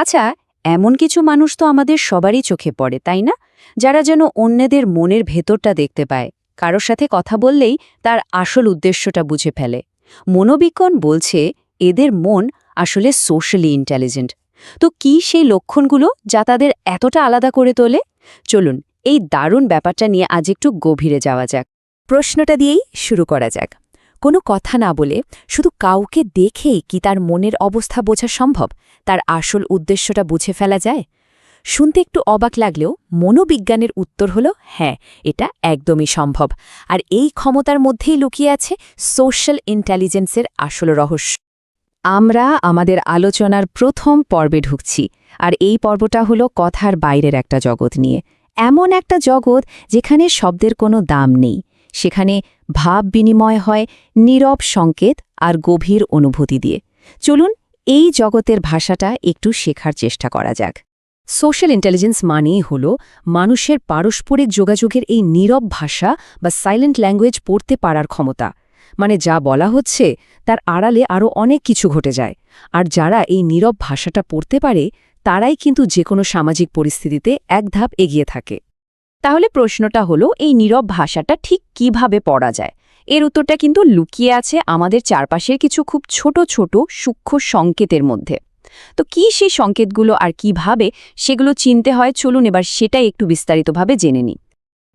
আচ্ছা, এমন কিছু মানুষ তো আমাদের সবারই চোখে পড়ে, তাই না? যারা যেন অন্যদের মনের ভেতরটা দেখতে পায়, কারোর সাথে কথা বললেই তার আসল উদ্দেশ্যটা বুঝে ফেলে। মনোবিজ্ঞান বলছে এদের মন আসলে সোশ্যালি ইন্টেলিজেন্ট। তো কি সেই লক্ষণগুলো যা তাদের এতটা আলাদা করে তোলে? চলুন এই দারুণ ব্যাপারটা নিয়ে আজ একটু গভীরে যাওয়া যাক। প্রশ্নটা দিয়েই শুরু করা যাক। কোনো কথা না বলে শুধু কাউকে দেখেই কি তার মনের অবস্থা বোঝা সম্ভব? তার আসল উদ্দেশ্যটা বুঝে ফেলা যায়? শুনতে একটু অবাক লাগলেও মনোবিজ্ঞানের উত্তর হলো হ্যাঁ, এটা একদমই সম্ভব। আর এই ক্ষমতার মধ্যেই লুকিয়ে আছে সোশ্যাল ইন্টেলিজেন্সের আসল রহস্য। আমরা আমাদের আলোচনার প্রথম পর্বে ঢুকছি, আর এই পর্বটা হলো কথার বাইরের একটা জগৎ নিয়ে। এমন একটা জগৎ যেখানে শব্দের কোনো দাম নেই, সেখানে ভাব বিনিময় হয় নীরব সংকেত আর গভীর অনুভূতি দিয়ে। চলুন এই জগতের ভাষাটা একটু শেখার চেষ্টা করা যাক। সোশ্যাল ইন্টেলিজেন্স মানেই হল মানুষের পারস্পরিক যোগাযোগের এই নীরব ভাষা বা সাইলেন্ট ল্যাঙ্গুয়েজ পড়তে পারার ক্ষমতা। মানে যা বলা হচ্ছে তার আড়ালে আরও অনেক কিছু ঘটে যায়, আর যারা এই নীরব ভাষাটা পড়তে পারে তারাই কিন্তু যে কোনো সামাজিক পরিস্থিতিতে এক ধাপ এগিয়ে থাকে। তাহলে প্রশ্নটা হলো, এই নীরব ভাষাটা ঠিক কিভাবে পড়া যায়? এর উত্তরটা কিন্তু লুকিয়ে আছে আমাদের চারপাশের কিছু খুব ছোট ছোট সূক্ষ্ম সংকেতের মধ্যে। তো কি সেই সংকেতগুলো আর কিভাবে সেগুলো চিনতে হয়, চলুন এবার সেটাই একটু বিস্তারিতভাবে জেনে নিই।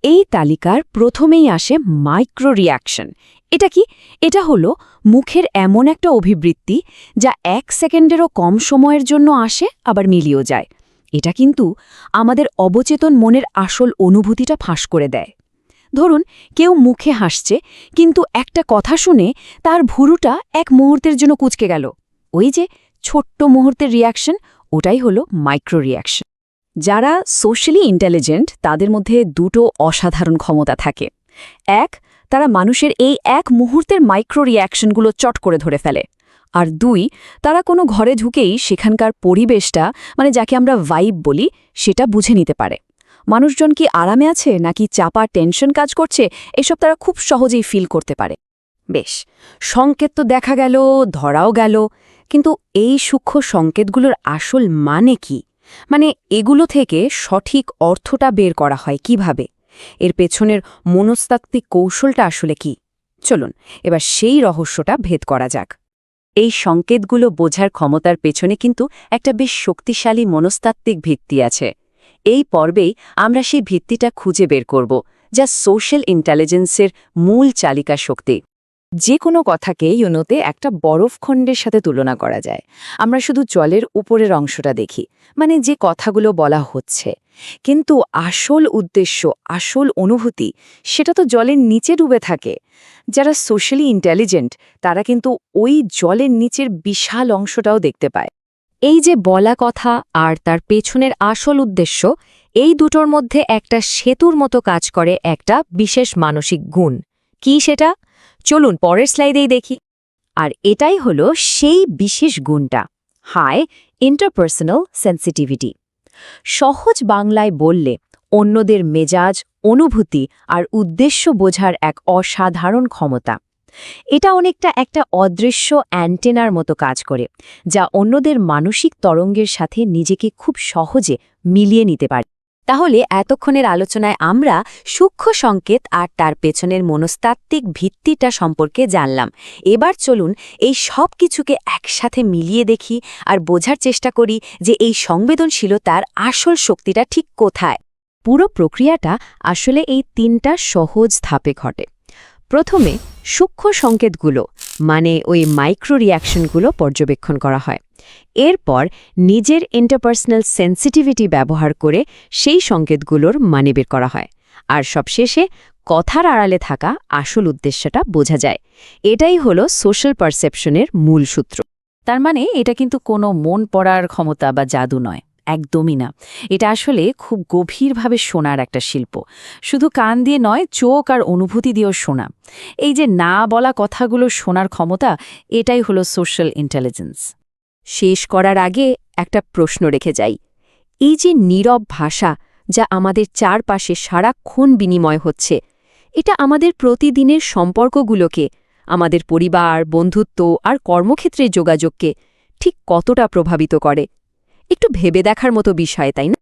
এই তালিকার প্রথমেই আসে মাইক্রো রিয়াকশন। এটা কি? এটা হলো মুখের এমন একটা অভিবৃত্তি যা 1 সেকেন্ডেরও কম সময়ের জন্য আসে আবার মিলিয়েও যায়। এটা কিন্তু আমাদের অবচেতন মনের আসল অনুভূতিটা ফাঁস করে দেয়। ধরুন কেউ মুখে হাসছে, কিন্তু একটা কথা শুনে তার ভুরুটা 1 মুহূর্তের জন্য কুঁচকে গেল। ওই যে ছোট্ট মুহূর্তের রিয়াকশন, ওটাই হলো মাইক্রো রিয়াকশন। যারা সোশ্যালি ইন্টেলিজেন্ট তাদের মধ্যে দুটো অসাধারণ ক্ষমতা থাকে। এক, তারা মানুষের এই 1 মুহূর্তের মাইক্রো রিয়াকশনগুলো চট করে ধরে ফেলে। আর 2, তারা কোনো ঘরে ঢুকেই সেখানকার পরিবেশটা, মানে যাকে আমরা ভাইব বলি, সেটা বুঝে নিতে পারে। মানুষজন কি আরামে আছে নাকি চাপা টেনশন কাজ করছে, এসব তারা খুব সহজেই ফিল করতে পারে। বেশ, সংকেত তো দেখা গেল, ধরাও গেল, কিন্তু এই সূক্ষ্ম সংকেতগুলোর আসল মানে কি? মানে এগুলো থেকে সঠিক অর্থটা বের করা হয় কিভাবে? এর পেছনের মনস্তাত্ত্বিক কৌশলটা আসলে কি? চলুন এবার সেই রহস্যটা ভেদ করা যাক। এই সংকেতগুলো বোঝার ক্ষমতার পেছনে কিন্তু একটা বেশ শক্তিশালী মনস্তাত্ত্বিক ভিত্তি আছে। এই পর্বেই আমরা সেই ভিত্তিটা খুঁজে বের করব, যা সোশ্যাল ইন্টেলিজেন্সের মূল চালিকা শক্তি। যে কোনো কথাকে ইউনোতে একটা বরফখণ্ডের সাথে তুলনা করা যায়। আমরা শুধু জলের উপরের অংশটা দেখি, মানে যে কথাগুলো বলা হচ্ছে, কিন্তু আসল উদ্দেশ্য, আসল অনুভূতি, সেটা তো জলের নিচে ডুবে থাকে। যারা সোশ্যালি ইন্টেলিজেন্ট তারা কিন্তু ওই জলের নিচের বিশাল অংশটাও দেখতে পায়। এই যে বলা কথা আর তার পেছনের আসল উদ্দেশ্য, এই দুটোর মধ্যে একটা সেতুর মতো কাজ করে একটা বিশেষ মানসিক গুণ। কি সেটা? চলুন পরের স্লাইডেই দেখি। আর এটাই হলো সেই বিশেষ গুণটা, হাই ইন্টারপার্সোনাল সেন্সিটিভিটি। সহজ বাংলায় বললে অন্যদের মেজাজ, অনুভূতি আর উদ্দেশ্য বোঝার এক অসাধারণ ক্ষমতা। এটা অনেকটা একটা অদৃশ্য অ্যান্টেনার মতো কাজ করে, যা অন্যদের মানসিক তরঙ্গের সাথে নিজেকে খুব সহজে মিলিয়ে নিতে পারে। তাহলে এতক্ষণের আলোচনায় আমরা সূক্ষ্ম সংকেত আর তার পেছনের মনস্তাত্ত্বিক ভিত্তিটা সম্পর্কে জানলাম। এবার চলুন এই সব কিছুকে একসাথে মিলিয়ে দেখি আর বোঝার চেষ্টা করি যে এই সংবেদনশীলতার আসল শক্তিটা ঠিক কোথায়। পুরো প্রক্রিয়াটা আসলে এই 3টা সহজ ধাপে ঘটে। প্রথমে সূক্ষ্ম সংকেতগুলো, মানে ওই মাইক্রো রিয়াকশনগুলো পর্যবেক্ষণ করা হয়। এরপর নিজের ইন্টারপার্সোনাল সেন্সিটিভিটি ব্যবহার করে সেই সংকেতগুলোর মানে বের করা হয়। আর সবশেষে কথার আড়ালে থাকা আসল উদ্দেশ্যটা বোঝা যায়। এটাই হলো সোশ্যাল পারসেপশনের মূল সূত্র। তার মানে এটা কিন্তু কোনো মন পড়ার ক্ষমতা বা জাদু নয়, একদমই না। এটা আসলে খুব গভীরভাবে শোনার একটা শিল্প। শুধু কান দিয়ে নয়, চোখ আর অনুভূতি দিয়েও শোনা। এই যে না বলা কথাগুলো শোনার ক্ষমতা, এটাই হলো সোশ্যাল ইন্টেলিজেন্স। শেষ করার আগে একটা প্রশ্ন রেখে যাই। এই যে নীরব ভাষা যা আমাদের চারপাশে সারাক্ষণ বিনিময় হচ্ছে, এটা আমাদের প্রতিদিনের সম্পর্কগুলোকে, আমাদের পরিবার, বন্ধুত্ব আর কর্মক্ষেত্রের যোগাযোগকে ঠিক কতটা প্রভাবিত করে? একটু ভেবে দেখার মতো বিষয়, তাই না?